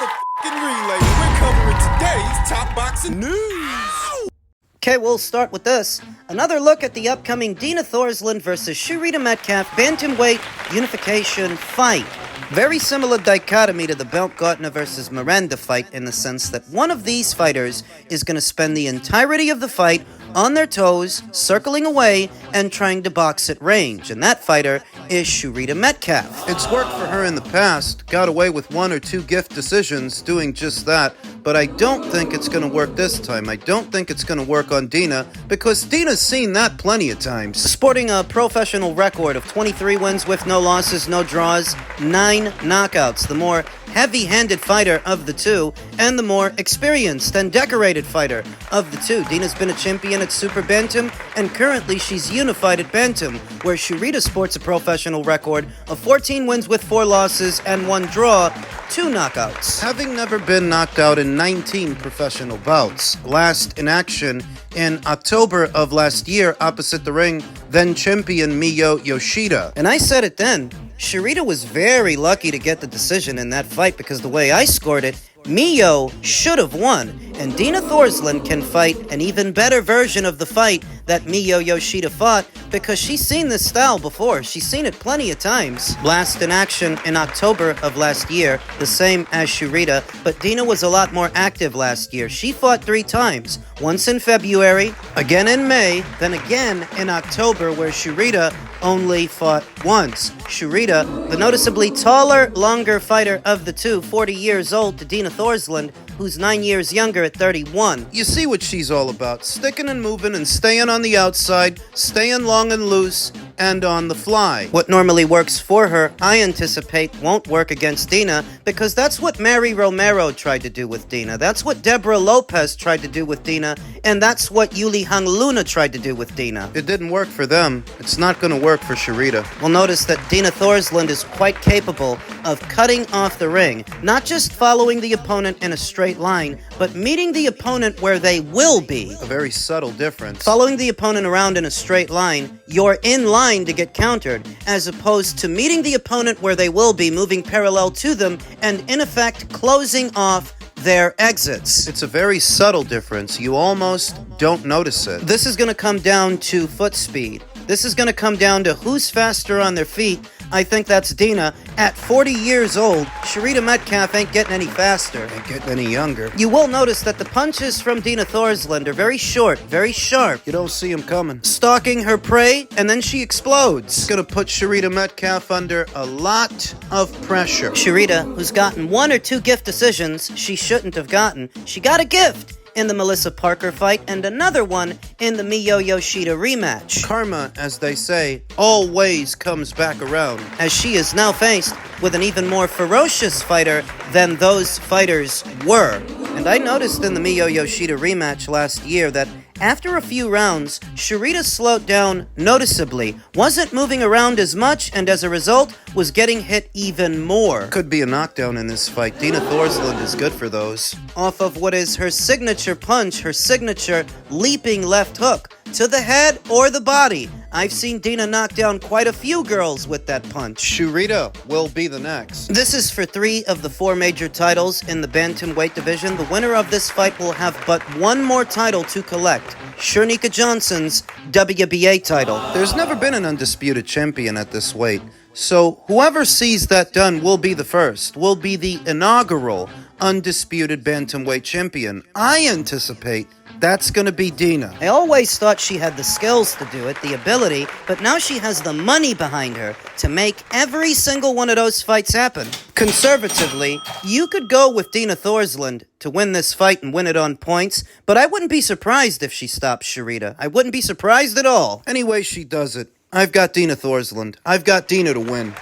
motherfucking relay. We're covering today's top boxing news. Okay, we'll start with this. Another look at the upcoming Dina Thorslund versus Sharita Metcalf bantamweight unification fight. Very similar dichotomy to the Baumgartner versus Miranda fight in the sense that one of these fighters is going to spend the entirety of the fight on their toes, circling away, and trying to box at range. And that fighter is Sharita Metcalf. It's worked for her in the past, got away with 1 or 2 gift decisions doing just that, but I don't think it's going to work this time. I don't think it's going to work on Dina, because Dina's seen that plenty of times. Sporting a professional record of 23 wins with no losses, no draws, 9 knockouts, the more heavy-handed fighter of the two, and the more experienced and decorated fighter of the two. Dina's been a champion at Super Bantam, and currently she's unified at Bantam, where Sharita sports a professional record of 14 wins with 4 losses and 1 draw, 2 knockouts. Having never been knocked out in 19 professional bouts, last in action in October of last year opposite the ring, then champion Miyo Yoshida. And I said it then, Sharita was very lucky to get the decision in that fight because the way I scored it, Miyo should have won, and Dina Thorslund can fight an even better version of the fight that Miyo Yoshida fought because she's seen this style before. She's seen it plenty of times. Last in action in October of last year, the same as Sharita, but Dina was a lot more active last year. She fought 3 times, once in February, again in May, then again in October, where Sharita only fought once. Sharita, the noticeably taller, longer fighter of the two, 40 years old to Dina Thorslund, who's 9 years younger at 31. You see what she's all about, sticking and moving and staying on the outside, staying long and loose, and on the fly. What normally works for her, I anticipate won't work against Dina, because that's what Mary Romero tried to do with Dina, that's what Deborah Lopez tried to do with Dina, and that's what Yuli Hangluna tried to do with Dina. It didn't work for them. It's not going to work for Sharita. We'll notice that Dina Thorslund is quite capable of cutting off the ring, not just following the opponent in a straight line, but meeting the opponent where they will be. A very subtle difference. Following the opponent around in a straight line, you're in line to get countered, as opposed to meeting the opponent where they will be, moving parallel to them, and in effect closing off their exits. It's a very subtle difference. You almost don't notice it. This is going to come down to foot speed. This is going to come down to who's faster on their feet. I think that's Dina. At 40 years old, Sharita Metcalf ain't getting any faster. Ain't getting any younger. You will notice that the punches from Dina Thorslund are very short, very sharp. You don't see him coming. Stalking her prey, and then she explodes. It's gonna put Sharita Metcalf under a lot of pressure. Sharita, who's gotten 1 or 2 gift decisions she shouldn't have gotten, she got a gift in the Melissa Parker fight, and another one in the Miyo Yoshida rematch. Karma, as they say, always comes back around. As she is now faced with an even more ferocious fighter than those fighters were. And I noticed in the Miyo Yoshida rematch last year that after a few rounds, Sharita slowed down noticeably, wasn't moving around as much, and as a result, was getting hit even more. Could be a knockdown in this fight. Dina Thorslund is good for those. Off of what is her signature punch, her signature leaping left hook to the head or the body. I've seen Dina knock down quite a few girls with that punch. Sharita will be the next. This is for 3 of the 4 major titles in the bantamweight division. The winner of this fight will have but 1 more title to collect. Shernika Johnson's WBA title. There's never been an undisputed champion at this weight, so whoever sees that done will be the first, will be the inaugural undisputed bantamweight champion. I anticipate that's going to be Dina. I always thought she had the skills to do it, the ability, but now she has the money behind her to make every single one of those fights happen. Conservatively, you could go with Dina Thorslund to win this fight and win it on points, but I wouldn't be surprised if she stops Sharita. I wouldn't be surprised at all. Anyway she does it, I've got Dina Thorslund. I've got Dina to win.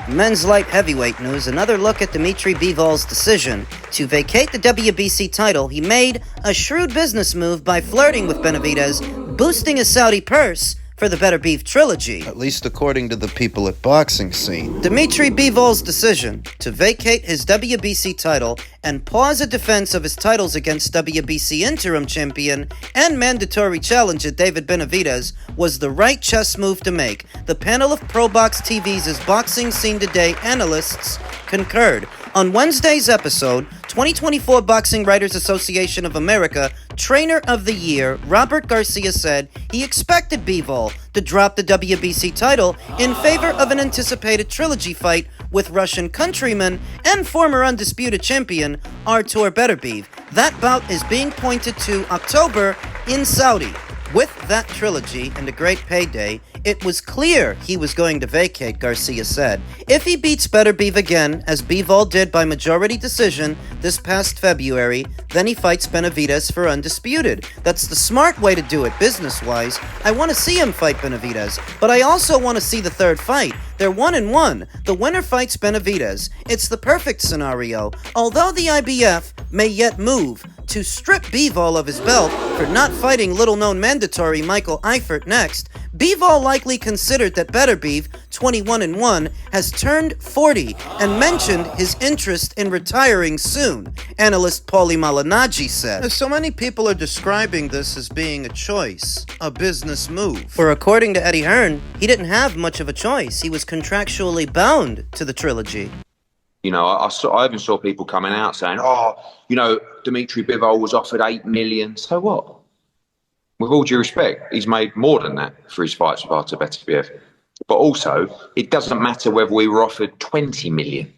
Men's light heavyweight news, another look at Dimitri Bivol's decision to vacate the WBC title. He made a shrewd business move by flirting with Benavidez, boosting his Saudi purse for the Better Beef trilogy. At least according to the people at Boxing Scene. Dimitri Bivol's decision to vacate his WBC title and pause a defense of his titles against WBC interim champion and mandatory challenger David Benavidez was the right chess move to make. The panel of ProBox TV's Boxing Scene Today analysts concurred. On Wednesday's episode, 2024 Boxing Writers Association of America Trainer of the Year Robert Garcia said he expected Bivol to drop the WBC title in favor of an anticipated trilogy fight with Russian countryman and former undisputed champion Artur Beterbiev. That bout is being pointed to October in Saudi. With that trilogy and a great payday, it was clear he was going to vacate, Garcia said. If he beats Beterbiev again, as Bivol did by majority decision this past February, then he fights Benavidez for undisputed. That's the smart way to do it business-wise. I want to see him fight Benavidez, but I also want to see the third fight. They're 1-1. The winner fights Benavidez. It's the perfect scenario. Although the IBF may yet move to strip Bivol of his belt for not fighting little-known mandatory Michael Eifert next, Bivol likely considered that Beterbiev, 21-1, has turned 40 and mentioned his interest in retiring soon, analyst Paulie Malignaggi said. So many people are describing this as being a choice, a business move. For according to Eddie Hearn, he didn't have much of a choice. He was contractually bound to the trilogy. You know, I even saw people coming out saying, Dmitry Bivol was offered $8 million. So what? With all due respect, he's made more than that for his fights with Artur Beterbiev. But also, it doesn't matter whether we were offered $20 million.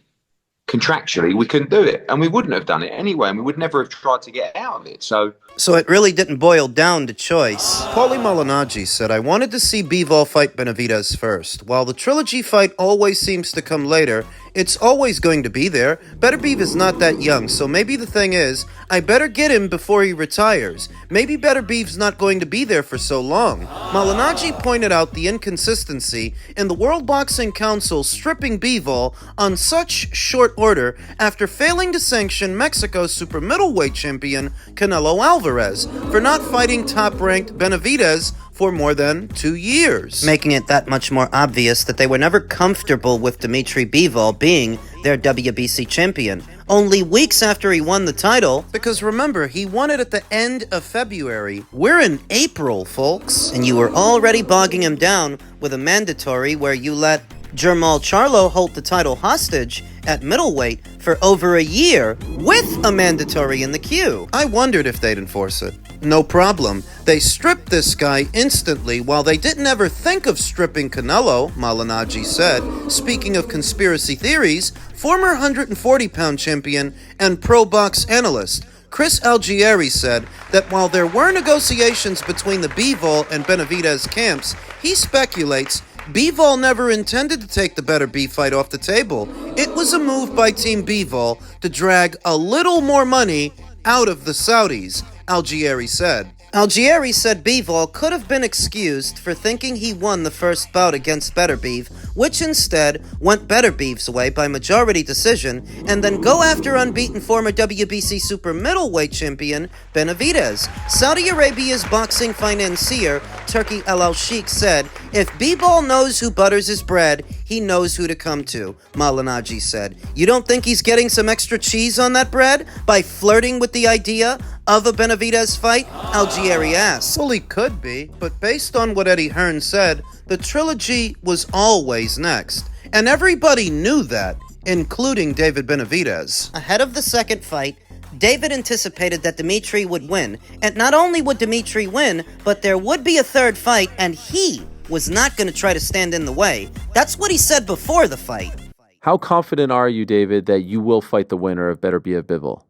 Contractually, we couldn't do it. And we wouldn't have done it anyway. And we would never have tried to get out of it. So it really didn't boil down to choice. Paulie Malignaggi said, I wanted to see Bivol fight Benavidez first. While the trilogy fight always seems to come later, it's always going to be there. Beterbiev is not that young, so maybe the thing is, I better get him before he retires. Maybe Beterbiev's not going to be there for so long. Malignaggi pointed out the inconsistency in the World Boxing Council stripping Bivol on such short order after failing to sanction Mexico's super middleweight champion Canelo Alvarez for not fighting top-ranked Benavidez for more than 2 years. Making it that much more obvious that they were never comfortable with Dmitry Bivol being their WBC champion. Only weeks after he won the title, because remember, he won it at the end of February. We're in April, folks. And you were already bogging him down with a mandatory where you let Jermall Charlo hold the title hostage at middleweight for over a year with a mandatory in the queue. I wondered if they'd enforce it. No problem. They stripped this guy instantly while they didn't ever think of stripping Canelo, Malignaggi said. Speaking of conspiracy theories, former 140-pound champion and pro box analyst Chris Algieri said that while there were negotiations between the Bivol and Benavidez camps, he speculates Bivol never intended to take the Beterbiev fight off the table. It was a move by Team Bivol to drag a little more money out of the Saudis, Algieri said. Algieri said Bivol could have been excused for thinking he won the first bout against Beterbiev, which instead went Beterbiev's way by majority decision, and then go after unbeaten former WBC super middleweight champion Benavidez. Saudi Arabia's boxing financier, Turki Al-Sheikh, said, if Bivol knows who butters his bread, he knows who to come to, Malignaggi said. You don't think he's getting some extra cheese on that bread by flirting with the idea of a Benavidez fight? Algieri asked. Well, he could be, but based on what Eddie Hearn said, the trilogy was always next. And everybody knew that, including David Benavidez. Ahead of the second fight, David anticipated that Dmitry would win. And not only would Dmitry win, but there would be a third fight, and he was not going to try to stand in the way. That's what he said before the fight. How confident are you, David, that you will fight the winner of Beterbiev Bivol?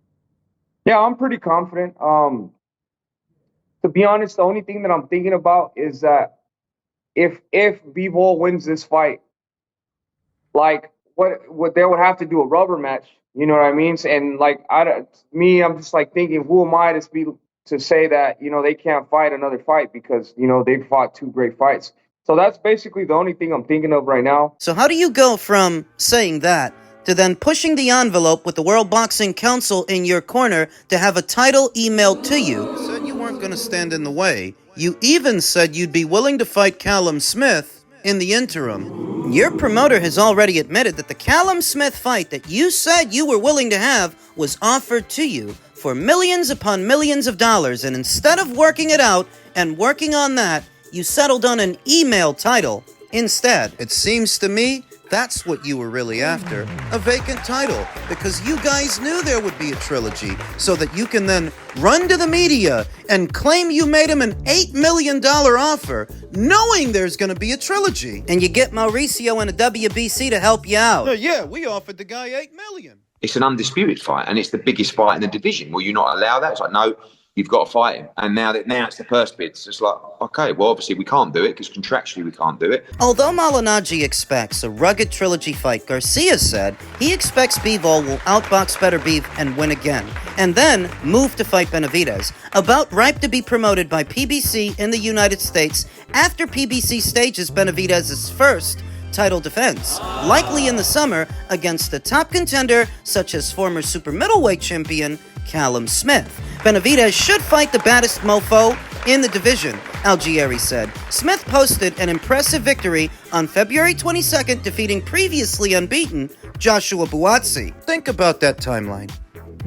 Yeah, I'm pretty confident. To be honest, the only thing that I'm thinking about is that if Bivol wins this fight, like what they would have to do a rubber match. You know what I mean? And like I'm just like thinking, who am I to say that they can't fight another fight because they've fought two great fights. So that's basically the only thing I'm thinking of right now. So how do you go from saying that to then pushing the envelope with the World Boxing Council in your corner to have a title emailed to you? You said you weren't going to stand in the way. You even said you'd be willing to fight Callum Smith in the interim. Your promoter has already admitted that the Callum Smith fight that you said you were willing to have was offered to you for millions upon millions of dollars, and instead of working it out and working on that, you settled on an email title instead. It seems to me That's what you were really after, a vacant title, because you guys knew there would be a trilogy, so that you can then run to the media and claim you made him an $8 million offer, knowing there's going to be a trilogy. And you get Mauricio and a WBC to help you out. Yeah, we offered the guy $8 million. It's an undisputed fight, and it's the biggest fight in the division. Will you not allow that? It's like, no, you've got to fight him. And now it's the purse bids. It's like, okay, well, obviously we can't do it because contractually we can't do it. Although Malignaggi expects a rugged trilogy fight, Garcia said he expects Bivol will outbox Better Beef and win again, and then move to fight Benavidez, about ripe to be promoted by PBC in the United States after PBC stages Benavidez's first title defense, likely in the summer against a top contender such as former super middleweight champion Callum Smith. Benavidez should fight the baddest mofo in the division, Algieri said. Smith posted an impressive victory on February 22nd, defeating previously unbeaten Joshua Buatsi. Think about that timeline.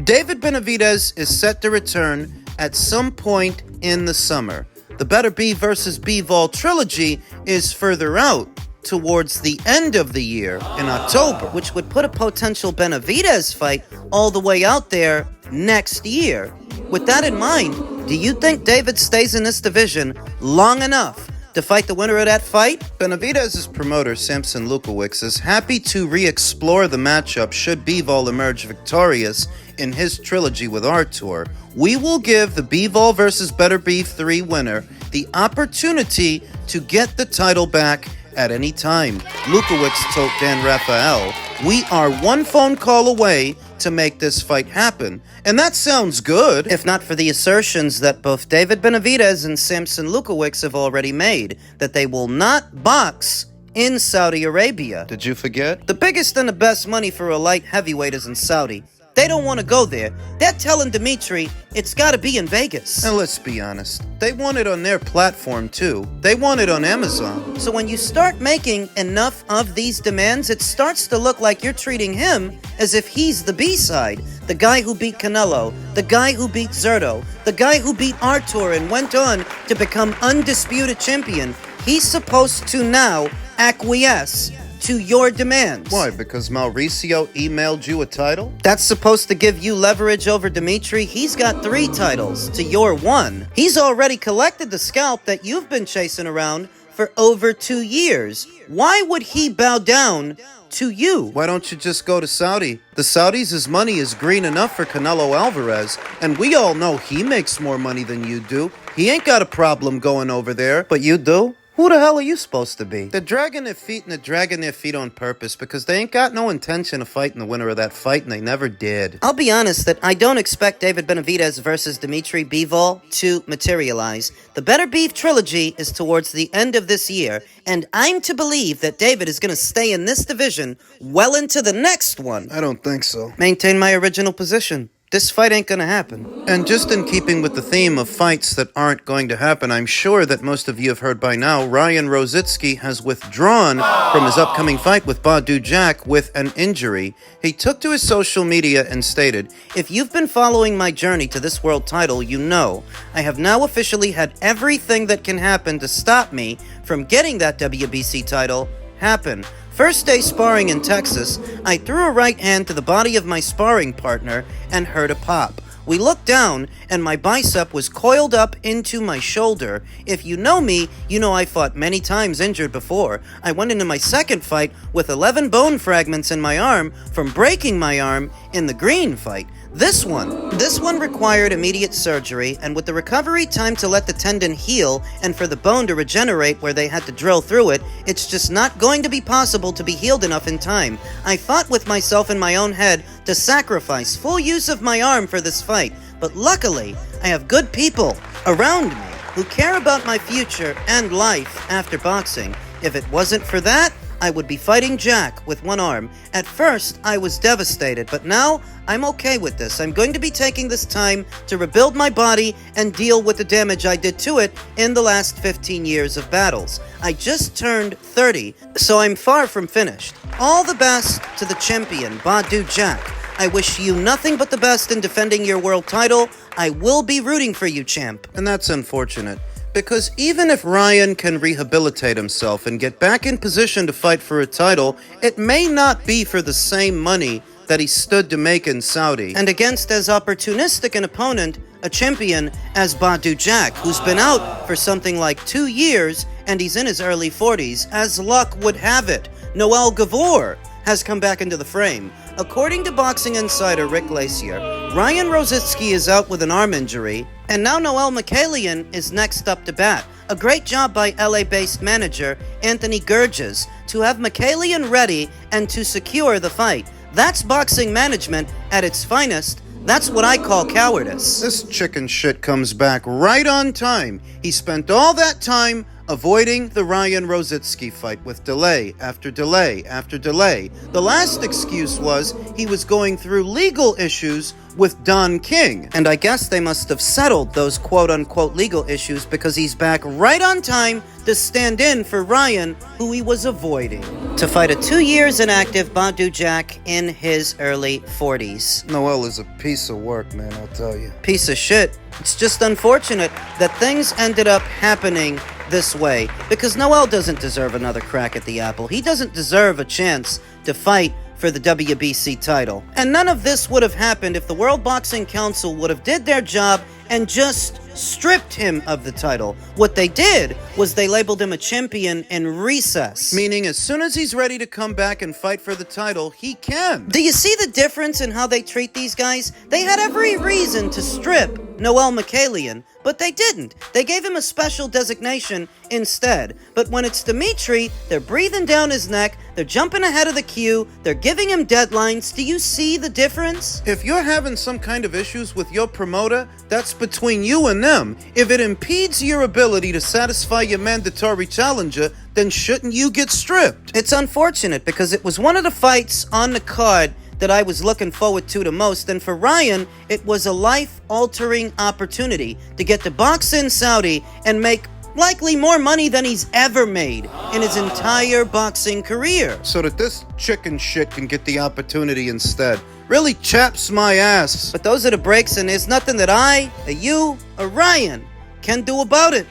David Benavidez is set to return at some point in the summer. The Better Beef versus Bivol trilogy is further out, towards the end of the year in October, which would put a potential Benavidez fight all the way out there next year. With that in mind, do you think David stays in this division long enough to fight the winner of that fight? Benavidez's promoter, Samson Lewkowicz, is happy to re-explore the matchup should Bivol emerge victorious in his trilogy with Artur. We will give the Bivol versus Better Beef 3 winner the opportunity to get the title back at any time. Lewkowicz told Dan Rafael, "We are one phone call away to make this fight happen." And that sounds good. If not for the assertions that both David Benavidez and Samson Lewkowicz have already made, that they will not box in Saudi Arabia. Did you forget? The biggest and the best money for a light heavyweight is in Saudi. They don't want to go there. They're telling Dimitri it's got to be in Vegas. And let's be honest, they want it on their platform too. They want it on Amazon. So when you start making enough of these demands, it starts to look like you're treating him as if he's the B-side. The guy who beat Canelo, the guy who beat Zerto, the guy who beat Artur and went on to become undisputed champion. He's supposed to now acquiesce to your demands. Why? Because Mauricio emailed you a title? That's supposed to give you leverage over Dimitri. He's got 3 titles to your 1. He's already collected the scalp that you've been chasing around for over 2 years. Why would he bow down to you? Why don't you just go to Saudi? The Saudis' money is green enough for Canelo Alvarez, and we all know he makes more money than you do. He ain't got a problem going over there. But you do? Who the hell are you supposed to be? They're dragging their feet, and they're dragging their feet on purpose because they ain't got no intention of fighting the winner of that fight, and they never did. I'll be honest that I don't expect David Benavidez versus Dimitri Bivol to materialize. The Better Beef trilogy is towards the end of this year, and I'm to believe that David is going to stay in this division well into the next one. I don't think so. Maintain my original position. This fight ain't gonna happen. And just in keeping with the theme of fights that aren't going to happen, I'm sure that most of you have heard by now, Ryan Rozicki has withdrawn from his upcoming fight with Badu Jack with an injury. He took to his social media and stated, "If you've been following my journey to this world title, you know I have now officially had everything that can happen to stop me from getting that WBC title happen. First day sparring in Texas, I threw a right hand to the body of my sparring partner and heard a pop. We looked down, and my bicep was coiled up into my shoulder. If you know me, you know I fought many times injured before. I went into my second fight with 11 bone fragments in my arm from breaking my arm in the green fight. This one required immediate surgery, and with the recovery time to let the tendon heal and for the bone to regenerate where they had to drill through it, it's just not going to be possible to be healed enough in time. I fought with myself in my own head to sacrifice full use of my arm for this fight, but luckily, I have good people around me who care about my future and life after boxing. If it wasn't for that, I would be fighting Jack with one arm. At first, I was devastated, but now I'm okay with this. I'm going to be taking this time to rebuild my body and deal with the damage I did to it in the last 15 years of battles. I just turned 30, so I'm far from finished. All the best to the champion, Badu Jack. I wish you nothing but the best in defending your world title. I will be rooting for you, champ." and that's unfortunate. Because even if Ryan can rehabilitate himself and get back in position to fight for a title, it may not be for the same money that he stood to make in Saudi. And against as opportunistic an opponent, a champion as Badu Jack, who's been out for something like 2 years and he's in his early 40s, as luck would have it. Noel Gavor has come back into the frame. According to boxing insider Rick Glacier, Ryan Rozicki is out with an arm injury, and now Noel Mikaelian is next up to bat. A great job by LA-based manager Anthony Gurges to have Mikaelian ready and to secure the fight. That's boxing management at its finest. That's what I call cowardice. This chicken shit comes back right on time. He spent all that time avoiding the Ryan Rozicki fight with delay after delay after delay. The last excuse was he was going through legal issues with Don King. And I guess they must have settled those quote-unquote legal issues because he's back right on time to stand in for Ryan, who he was avoiding, to fight a 2 years inactive Badu Jack in his early 40s. Noel is a piece of work, man, I'll tell you. Piece of shit. It's just unfortunate that things ended up happening this way, because Noel doesn't deserve another crack at the apple. He doesn't deserve a chance to fight for the WBC title. And none of this would have happened if the World Boxing Council would have did their job and just stripped him of the title. What they did was they labeled him a champion in recess. Meaning as soon as he's ready to come back and fight for the title, he can. Do you see the difference in how they treat these guys? They had every reason to strip Noel Mikaelian, but they didn't. They gave him a special designation instead. But when it's Dimitri, they're breathing down his neck, they're jumping ahead of the queue, they're giving him deadlines. Do you see the difference? If you're having some kind of issues with your promoter, that's between you and them. If it impedes your ability to satisfy your mandatory challenger, then shouldn't you get stripped? It's unfortunate because it was one of the fights on the card that I was looking forward to the most, and for Ryan, it was a life-altering opportunity to get to box in Saudi and make likely more money than he's ever made in his entire boxing career. So that this chicken shit can get the opportunity instead. Really chaps my ass. But those are the breaks, and there's nothing that I, or you, or Ryan can do about it.